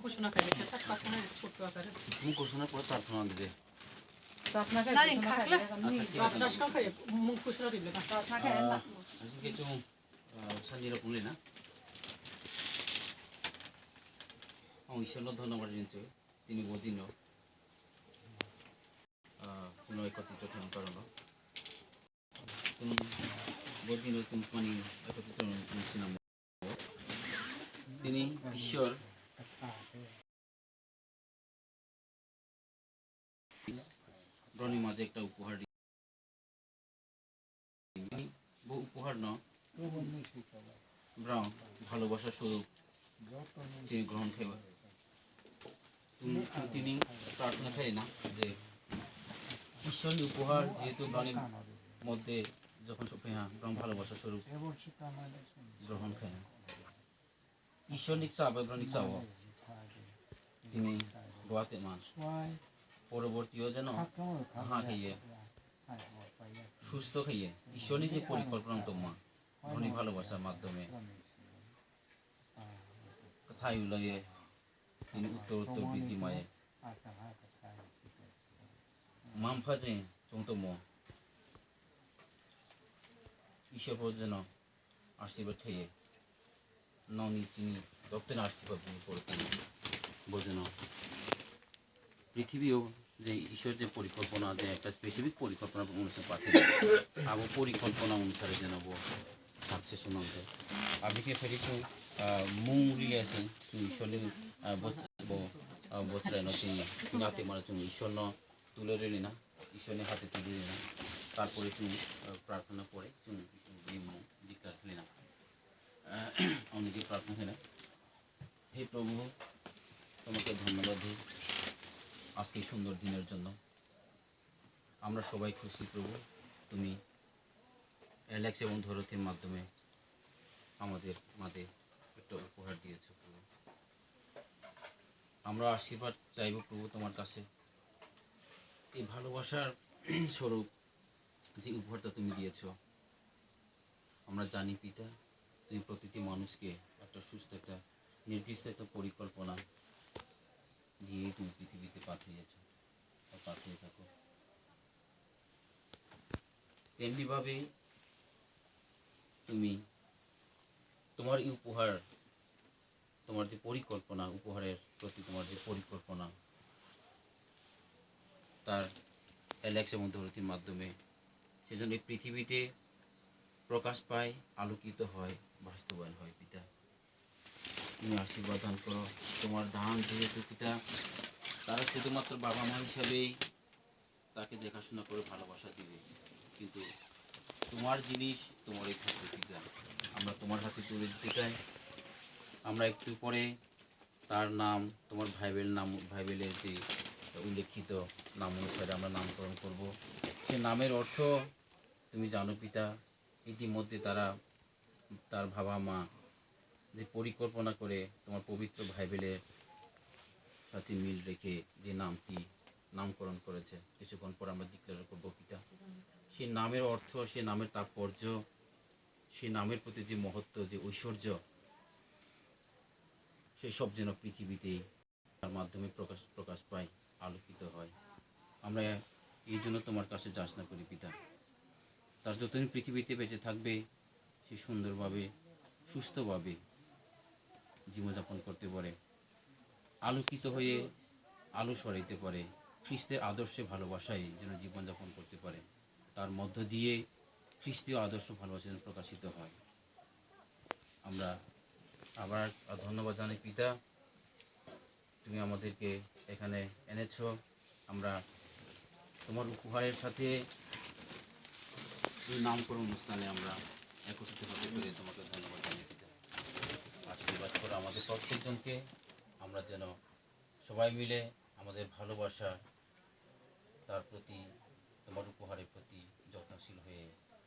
ঘোষণা করে ছোট্ট আকারে তুমি ঘোষণা করে প্রার্থনা দিবে কিছু 산지로 보내나? ঈশ্বর ধন্যবাদ জানাচ্ছি তিনি বহুদিন পুনঃ একত্রিত থাকার কারণ তুমি বহুদিন তুমি মানে একত্রিত ছিলাম তিনি ঈশ্বর রনি মাঝে একটা উপহার বহু উপহার ন ভালোবাসার স্বরূপ তিনি গ্রহণ খাইবা তিনি প্রার্থনা খাই না যে ঈশ্বরী উপহার যেহেতু প্রাণীর মধ্যে যখন ভালোবাসার স্বরূপ গ্রহণ খায় ঈশ্বরিক চাপ প্রাণিক চাপ তিনি গোয়াতে মান পরবর্তীও যেন ঘা খাইয়ে সুস্থ খাইয়ে ঈশ্বরী যে পরিকল্পনা তোমা ধনী ভালোবাসার মাধ্যমে কথাই উলাইয়ে তিনি উত্তর উত্তর বৃদ্ধি মায়ে মামফাজে চংতম ঈশ্বর যেন আশীর্বাদ খাইয়ে ননি চিনি দপ্তরে আশীর্বাদ করতে বোঝেন পৃথিবীও যে ঈশ্বর যে পরিকল্পনা যে একটা স্পেসিফিক পরিকল্পনা অনুসারে পাঠিয়ে আবো পরিকল্পনা অনুসারে যেন সাকসেস নয় আবিকে ফেরিছু মুং রিলেশন চুং ঈশ্বরনি বছরানো চুং হাতে মারা চুং ঈশ্বর তুলে রেলি না ঈশ্বরনি হাতে তুলে রেলি না তারপরে চুং প্রার্থনা করে চুং মুং ডিক্লার খেলি না অনেকে প্রার্থনা হয় না হে প্রভু তোমাকে ধন্যবাদ দিই আজকে সুন্দর দিনের জন্য আমরা সবাই খুশি প্রভু তুমি অ্যালেক্স এবং ধরতির মাধ্যমে আমাদের মাঝে একটা উপহার দিয়েছো প্রভু আমরা আশীর্বাদ চাইব প্রভু তোমার কাছে এই ভালোবাসার স্বরূপ যে উপহারটা তুমি দিয়েছো আমরা জানি পিতা তুমি প্রতিটি মানুষকে একটা সুস্থ একটা নির্দিষ্ট একটা পরিকল্পনা দিয়ে তুমি পৃথিবীতে পাঠিয়েছো পাঠিয়ে থাকো তেমনিভাবে তুমি তোমার এই উপহার তোমার যে পরিকল্পনা উপহারের প্রতি তোমার যে পরিকল্পনা তার অ্যালেক্স এবং ধরতির মাধ্যমে সেজন্য এই পৃথিবীতে প্রকাশ পায় আলোকিত হয় বাস্তবায়ন হয় পিতা তুমি আশীর্বাদ দান করো তোমার দান যেহেতু পিতা তারা শুধুমাত্র বাবা মা হিসাবেই তাকে দেখাশোনা করে ভালোবাসা দিবে কিন্তু তোমার জিনিস তোমার এই থাকবে পিতা আমরা তোমার হাতে তুলে দিতে চাই আমরা একটু পরে তার নাম তোমার ভাইবেলের যে উল্লেখিত নাম অনুসারে আমরা নামকরণ করব সে নামের অর্থ তুমি জানো পিতা ইতিমধ্যে তার বাবা মা যে পরিকল্পনা করে তোমার পবিত্র ভাইবেলের সাথে মিল রেখে যে নামটি নামকরণ করেছে কিছুক্ষণ পর আমরা ডিক্লেয়ার করবো পিতা সেই নামের অর্থ সেই নামের তাৎপর্য সেই নামের প্রতি যে মহত্ব যে ঐশ্বর্য সেসব যেন পৃথিবীতে তার মাধ্যমে প্রকাশ পায় আলোকিত হয় আমরা এই জন্য তোমার কাছে যাচনা করি পিতা তার যতদিন পৃথিবীতে বেঁচে থাকবে সে সুন্দরভাবে সুস্থভাবে জীবনযাপন করতে পারে আলোকিত হয়ে আলো সরাইতে পারে খ্রিস্টের আদর্শে ভালোবাসায় যেন জীবনযাপন করতে পারে তার মধ্য দিয়ে খ্রিস্টীয় আদর্শ ভালোবাসা যেন প্রকাশিত হয় আমরা আবার ধন্যবাদ জানাই পিতা তুমি আমাদেরকে এখানে এনেছ আমরা তোমার উপহারের সাথে এই নামকরণ অনুষ্ঠানে আমরা একত্রিত হতে পেরে তোমাকে ধন্যবাদ জানাই পিতা আশীর্বাদ করো আমাদের প্রত্যেকজনকে আমরা যেন সবাই মিলে আমাদের ভালোবাসা তার প্রতি তোমার উপহারের প্রতি যত্নশীল হয়ে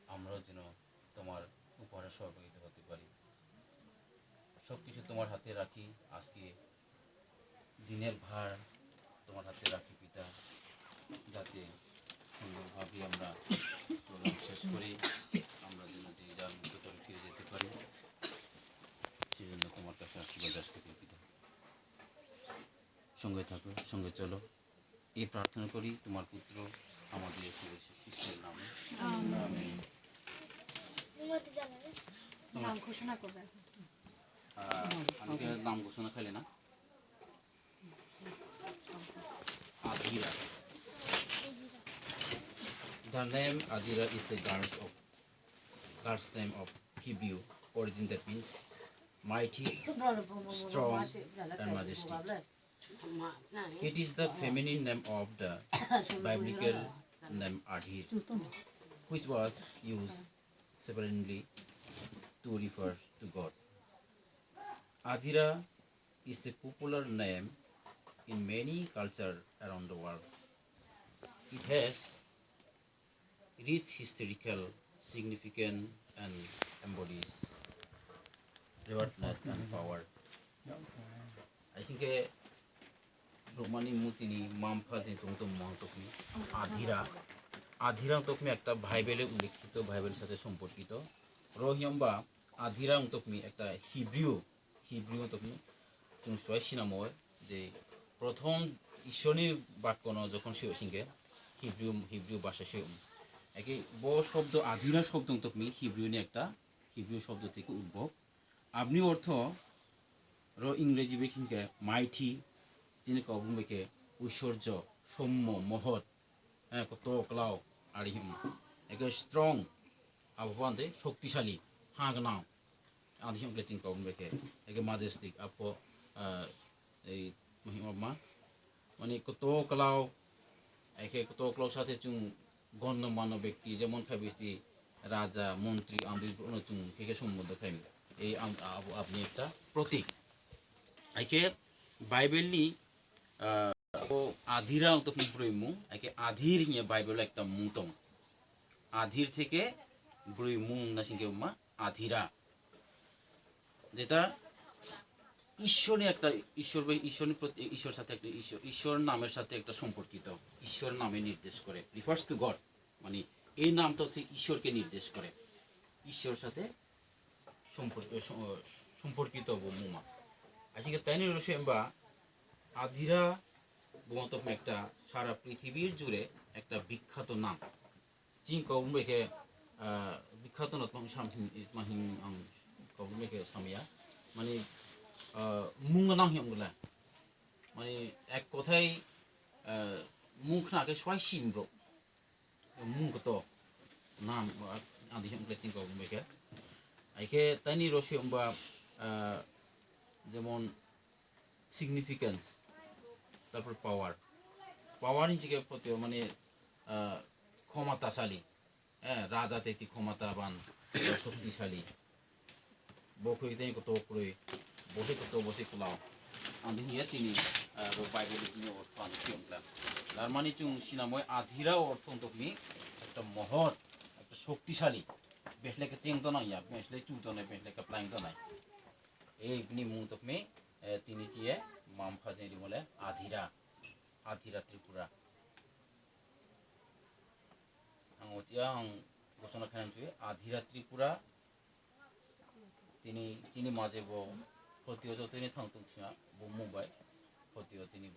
আমরাও যেন তোমার উপহারে সহযোগিতা হতে পারি সব কিছু তোমার হাতে রাখি আজকে দিনের ভার তোমার হাতে রাখি পিতা যাতে সুন্দরভাবে আমরা প্রোগ্রাম শেষ করি আমরা যেন যে যার মতো করে ফিরে যেতে পারি সেজন্য তোমার আশীর্বাদ আসতে পিতা। সঙ্গে থাকো, সঙ্গে চলো, এই প্রার্থনা করি তোমার পুত্র আমাদের যীশু খ্রিস্টের নামে। আমেন। নাম ঘোষণা করবে। অনেকে নাম ঘোষণা খাইলে না। Adhira. The name Adhira is a God's name of Hebrew origin that means mighty, strong, and majestic. It is the feminine name of the biblical name Adhir, which was used sparingly to refer to God. Adhira is a popular name in many cultures around the world. It has rich historical significance and embodies reverence and power. I think Romani Mutini Mampa Jengto Montokmi Adhira Tokmi একটা বাইবেলে উল্লেখিত বাইবেলের সাথে সম্পর্কিত রহিয়ম্বা আধিরা তকমি একটা হিব্রিও তকমি जों सहाय सिनामय जे प्रथम ईश्वरनि बाक्यनो যখন সে সিংহে হিব্রিউ ভাষা সে একে ব শব্দ আধিরা শব্দ তকমি হিব্রিউনি একটা হিব্রিউ শব্দ থেকে উদ্ভব আপনি অর্থ র ইংরেজি বেকিংকে মাইটি যিনি কবুমকে ঐশ্বর্য সৌম্য মহৎ হ্যাঁ কত ক্লাও আর একে স্ট্রং আবহাওয়াতে শক্তিশালী হাগনা আদি সংখ্যা চিন কবুমকে একে মাজেস্টিক আপো এই মহিমা মানে কত ক্লাও একে কত ক্লাও সাথে চুং গণ্যমান্য ব্যক্তি যেমন খাবিস্তি রাজা মন্ত্রী আন্দির চুং কে সম্বন্ধ খাইমি এই আপনি একটা প্রতীক একে বাইবেলনি আধিরা তো ব্রইমু একে আধির হিয়ে বাইবেল একটা মুতং আধির থেকে ব্রইমুং না সিংকে মা আধিরা যেটা ঈশ্বরের একটা ঈশ্বরের প্রতি ঈশ্বর সাথে একটা ঈশ্বর নামের সাথে একটা সম্পর্কিত ঈশ্বর নামে নির্দেশ করে রিফার্স টু গড মানে এই নামটা হচ্ছে ঈশ্বরকে নির্দেশ করে ঈশ্বরের সাথে সম্পর্কিত মুমা আজকে তাই রসেম্বা আধিরা গোমতম একটা সারা পৃথিবীর জুড়ে একটা বিখ্যাত নাম চিন কবুমকে বিখ্যাত মাহিম কবুমকে সামিয়া মানে মুঙ্গনাং হিমগুলা মানে এক কথায় মুখ নাকে সবাই সিমব্র মুখত নাম আদি হিমগুলা চিন কবুমকে একে তাইনি রসি বা যেমন সিগনিফিকেন্স তারপর পাওয়ার হিসেবে প্রতি মানে ক্ষমতাশালী হ্যাঁ রাজা তেতি ক্ষমতাবান শক্তিশালী বকই কত করে বসে কত বসে কোলাও আদি নিয়ে তিনি বাইবেলের অর্থ আনছিলাম তার মানে চুং সিনাময় আধিরাও অর্থ তকমি একটা মহৎ একটা শক্তিশালী বেশলেকে চেংতো নয় বেশলে চুতো নয় বেশলেকে প্লাইংতো নয় এই মুং তকমি তিনি চিয়ে মামফা যে বলে আধিরা ত্রিপুরা আং ঘোষণা খান আধিরা ত্রিপুরা তিনি চিনি মাঝে ফতিও যতদিন থাংতংসিয়া মুম্বাই ফতিও তিনি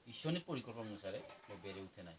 ঈশ্বরের পরিকল্পনা অনুসারে বেড়ে উঠে নাই